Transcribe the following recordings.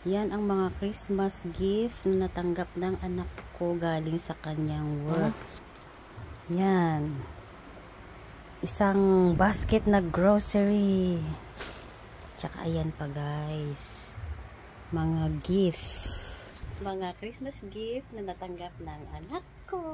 Yan ang mga Christmas gift na natanggap ng anak ko galing sa kanyang work. Yan. Isang basket na grocery. Tsaka ayan pa guys. Mga gift. Mga Christmas gift na natanggap ng anak ko.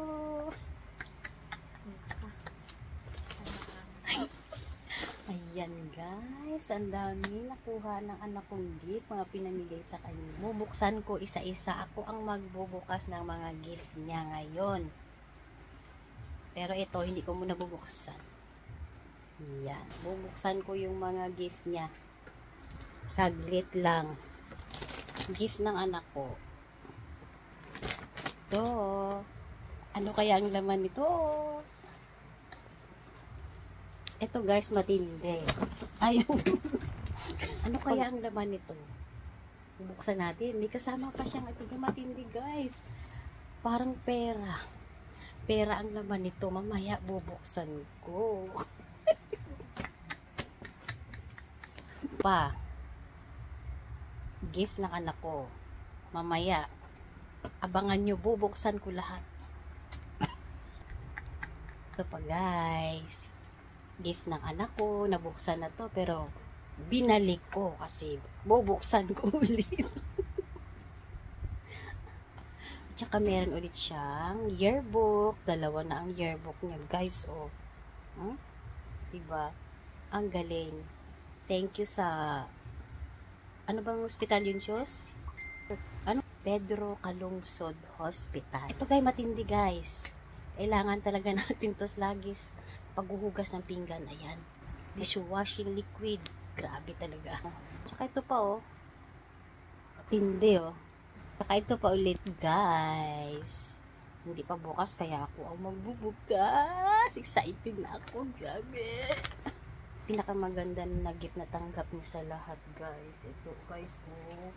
Ayan guys, ang dami nakuha ng anak kong gift, mga pinamigay sa kanya. Bubuksan ko isa-isa, ako ang magbubukas ng mga gift niya ngayon. Pero ito, hindi ko muna bubuksan. Ayan, bubuksan ko yung mga gift niya. Saglit lang. Gift ng anak ko. Ito, ano kaya ang laman nito? Ito guys, matindi. Ayun. Ano kaya ang laman nito? Bubuksan natin. May kasama pa siyang ito matindi guys. Parang pera. Pera ang laman nito. Mamaya bubuksan ko. Pa. Gift ng anak ko. Mamaya. Abangan nyo, bubuksan ko lahat. Ito pa guys. Gift ng anak ko, nabuksan na to pero binalik ko kasi bubuksan ko ulit. Tsaka meron ulit siyang yearbook, dalawa na ang yearbook niya guys, oh. Diba? Ang galing. Thank you sa ano bang hospital yun, Diyos? Ano? Pedro Calungsod Hospital. Ito guys, matindi guys. Kailangan talaga natin to lagi paghuhugas ng pinggan. Ayan, dishwashing liquid, grabe talaga. Tsaka ito pa oh, tindi oh. Tsaka ito pa ulit guys, hindi pa bukas kaya ako ang magbubukas. Excited na ako, grabe. Pinakamaganda na gift na tanggap niya sa lahat guys, ito guys oh,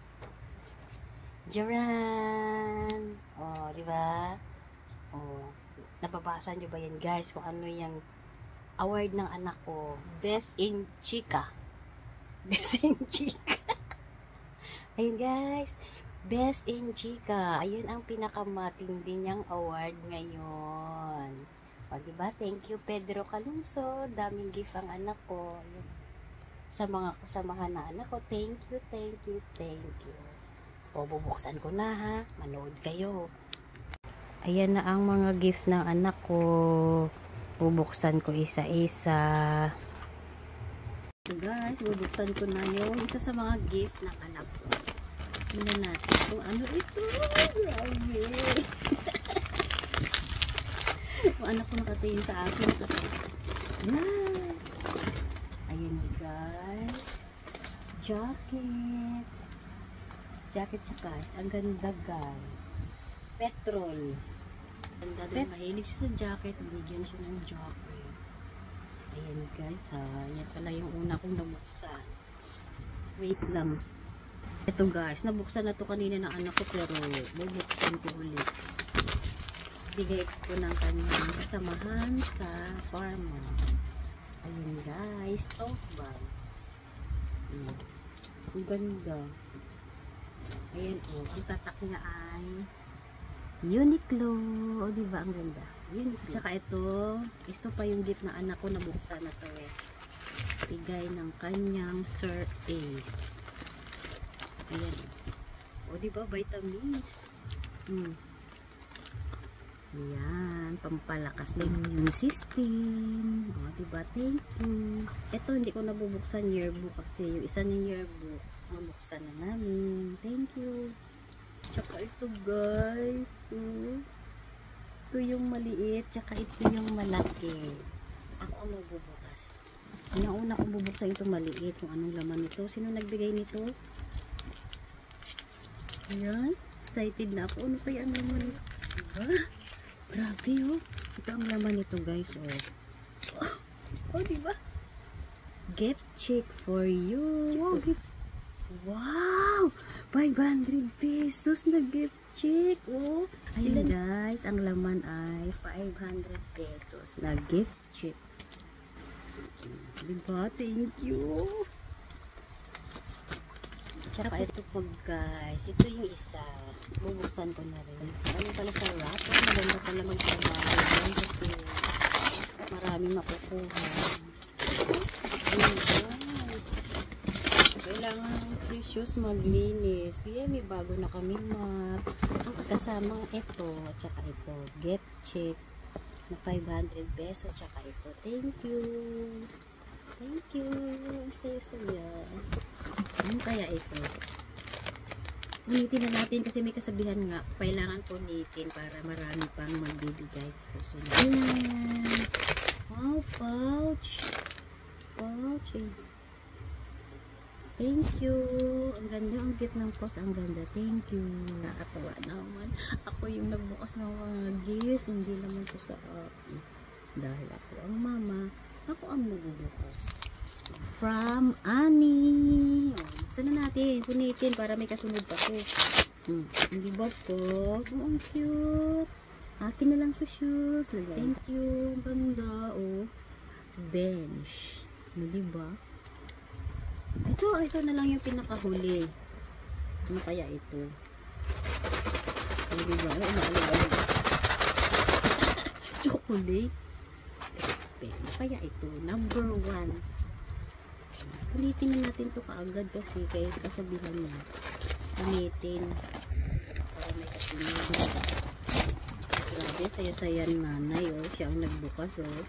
Jaran, oh diba, oh nababasa nyo ba yan guys kung ano yung award ng anak ko? Best in Chika. Best in Chika. Ayun guys, Best in Chika. Ayun ang pinakamatindi niyang award ngayon. O diba? Thank you Pedro Calungsod. Daming gift ang anak ko. Ayun. Sa mga kasamahan na anak ko, thank you, thank you, thank you. O bubuksan ko na ha. Manood kayo. Ayan na ang mga gift ng anak ko. Bubuksan ko isa-isa. So guys, bubuksan ko na yung isa sa mga gift ng anak ko. Muna natin kung ano ito. Grabe. Yung anak ko nakatingin sa akin. Ayan. Ayan guys. Jacket. Jacket siya guys. Ang ganda guys. Petrol. Ganda din. Mahilig siya sa jacket. Binigyan siya ng jacket. Ayan guys ha. Yan pala yung una kong nabuksan. Wait lang. Ito guys. Nabuksan na to kanina ng anak ko pero bubuksan ko ulit. Bigay ko ng kanyang kasamahan sa pharma. Ayan guys. Tote bag. Ang ganda. Ayan o. Ang tatak niya ay Uniqlo. O diba ang ganda? Uniqlo. Tsaka ito pa yung gift na anak ko, nabuksan na to eh. Bigay ng kanyang Sir Ace. Ayan. O diba vitamins? Ayan. Pampalakas na yung immune system. O diba? Thank you. Ito hindi ko nabubuksan yearbook kasi yung isa niyang yearbook mabuksan na namin. Thank you. Tsaka ito guys, ito yung maliit, tsaka ito yung malaki. Ako ang magbubukas. Una kong bubuksan ito maliit, kung anong laman nito. Sino nagbigay nito? Ayan, excited na ako. Ano kaya ang laman nito? Diba? Grabe oh. Ito ang laman nito guys oh. Oh diba? Gift check for you. Wow! 500 pesos na gift check. Oh. Ayun guys, ang laman ay 500 pesos na gift check. Diba? Thank you. Tsaka ito po guys, ito yung isa. Bubuksan ko na rin. Ano pala sa wrap? Maganda pala magtrabaho. Kasi maraming makukuha. Ayun guys. Kailangan precious maglinis. Yeah, may bago na kami map. Ang kasamang ito, tsaka ito. Gift check na 500 pesos. Tsaka ito. Thank you. Thank you. Saya-saya. Ano kaya ito? Punitin na natin kasi may kasabihan nga. Kailangan punitin para marami pang magbibigay sa susunod. Ayan. Wow, pouch. Pouch. Thank you. Ang ganda. Ang cute ng post. Ang ganda. Thank you. Nakatawa naman. Ako yung nagbukas ng mga gift. Hindi naman to sa akin. Dahil ako ang mama. Ako ang magbubukas. From Annie. Buksan na natin. Punitin para may kasunod pa ko. Hindi ba po? Ang cute. Akin na lang to shoes. Thank you. Ang ganda. Oh. Bench. Hindi ba? Ito na lang yung pinakahuli. Ano kaya ito? Hindi ba? Chocolate. Ano kaya ito? Number 1. Punitin na natin to kaagad kasi kaya kasabihan niya. Punitin. Para may kasunod. Grabe, saya-sayan nanay. Oh. Siya ang nagbukas. Oh.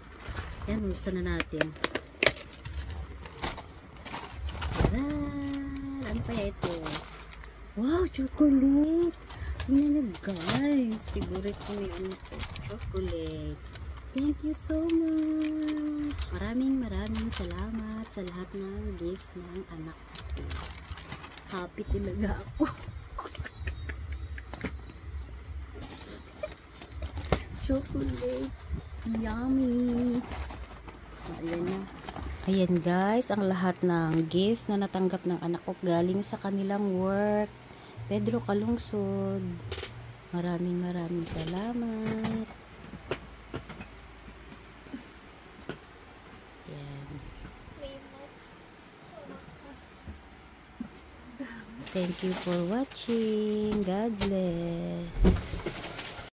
Yan, buksan na natin. Taran! Ano kaya ito? Wow, chocolate! Tingnan na guys. Favorite ko yung chocolate. Thank you so much. Maraming salamat sa lahat ng gift ng anak ko. Happy talaga ako. Chocolate. Yummy. Ayan na. Ayan guys, ang lahat ng gift na natanggap ng anak ko galing sa kanilang work. Pedro Kalungsod. Maraming salamat. Thank you for watching. God bless.